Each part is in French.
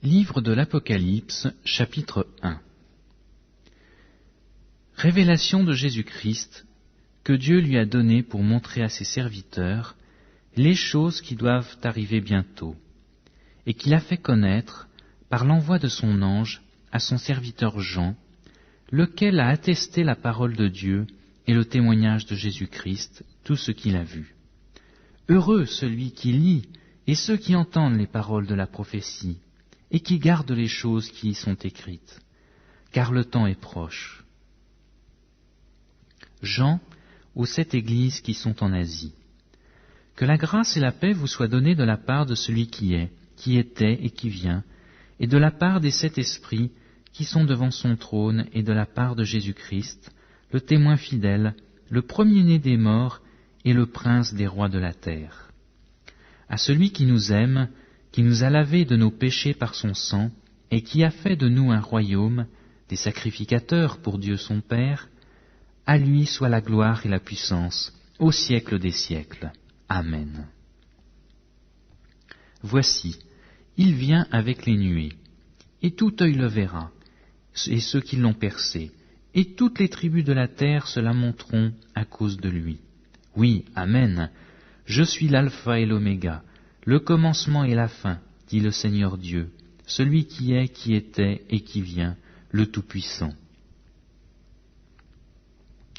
Livre de l'Apocalypse, chapitre 1. Révélation de Jésus-Christ que Dieu lui a donnée pour montrer à ses serviteurs les choses qui doivent arriver bientôt, et qu'il a fait connaître par l'envoi de son ange à son serviteur Jean, lequel a attesté la parole de Dieu et le témoignage de Jésus-Christ, tout ce qu'il a vu. Heureux celui qui lit et ceux qui entendent les paroles de la prophétie, et qui gardent les choses qui y sont écrites, car le temps est proche. Jean, aux 7 églises qui sont en Asie. Que la grâce et la paix vous soient données de la part de celui qui est, qui était et qui vient, et de la part des 7 esprits qui sont devant son trône, et de la part de Jésus-Christ, le témoin fidèle, le premier-né des morts et le prince des rois de la terre. À celui qui nous aime, qui nous a lavés de nos péchés par son sang, et qui a fait de nous un royaume, des sacrificateurs pour Dieu son Père, à lui soit la gloire et la puissance, au siècle des siècles. Amen. Voici, il vient avec les nuées, et tout œil le verra, et ceux qui l'ont percé, et toutes les tribus de la terre se lamenteront à cause de lui. Oui, Amen. Je suis l'alpha et l'oméga, le commencement et la fin, dit le Seigneur Dieu, celui qui est, qui était et qui vient, le Tout-Puissant.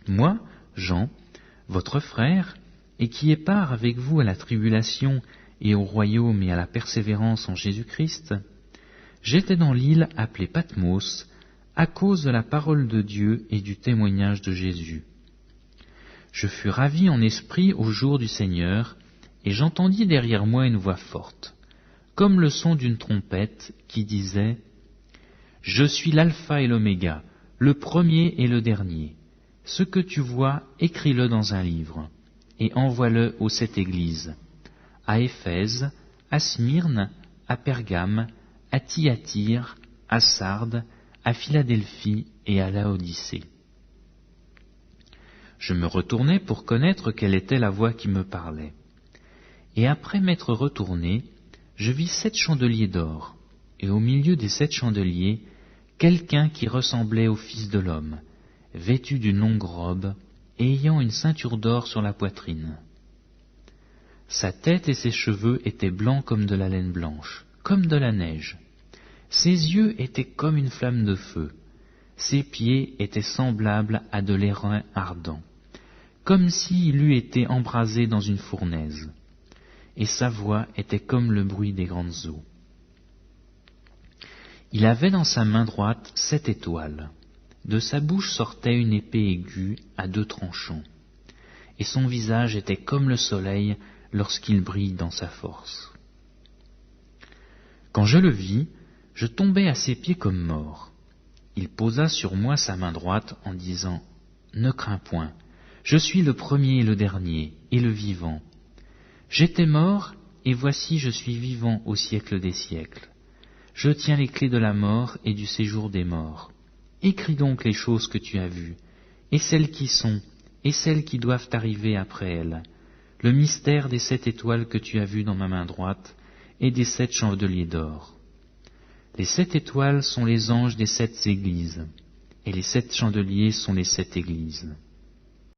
Moi, Jean, votre frère, et qui ai part avec vous à la tribulation et au royaume et à la persévérance en Jésus-Christ, j'étais dans l'île appelée Patmos, à cause de la parole de Dieu et du témoignage de Jésus. Je fus ravi en esprit au jour du Seigneur, et j'entendis derrière moi une voix forte, comme le son d'une trompette, qui disait « Je suis l'alpha et l'oméga, le premier et le dernier. Ce que tu vois, écris-le dans un livre, et envoie-le aux 7 églises, à Éphèse, à Smyrne, à Pergame, à Thyatire, à Sardes, à Philadelphie et à Laodicée. » Je me retournai pour connaître quelle était la voix qui me parlait. Et après m'être retourné, je vis 7 chandeliers d'or, et au milieu des 7 chandeliers, quelqu'un qui ressemblait au Fils de l'homme, vêtu d'une longue robe, et ayant une ceinture d'or sur la poitrine. Sa tête et ses cheveux étaient blancs comme de la laine blanche, comme de la neige. Ses yeux étaient comme une flamme de feu. Ses pieds étaient semblables à de l'airain ardent, comme s'il eût été embrasé dans une fournaise. Et sa voix était comme le bruit des grandes eaux. Il avait dans sa main droite 7 étoiles. De sa bouche sortait une épée aiguë à 2 tranchants. Et son visage était comme le soleil lorsqu'il brille dans sa force. Quand je le vis, je tombai à ses pieds comme mort. Il posa sur moi sa main droite en disant « Ne crains point, je suis le premier et le dernier, et le vivant. J'étais mort, et voici je suis vivant au siècle des siècles. Je tiens les clés de la mort et du séjour des morts. Écris donc les choses que tu as vues, et celles qui sont, et celles qui doivent arriver après elles, le mystère des 7 étoiles que tu as vues dans ma main droite, et des 7 chandeliers d'or. Les 7 étoiles sont les anges des 7 églises, et les 7 chandeliers sont les 7 églises.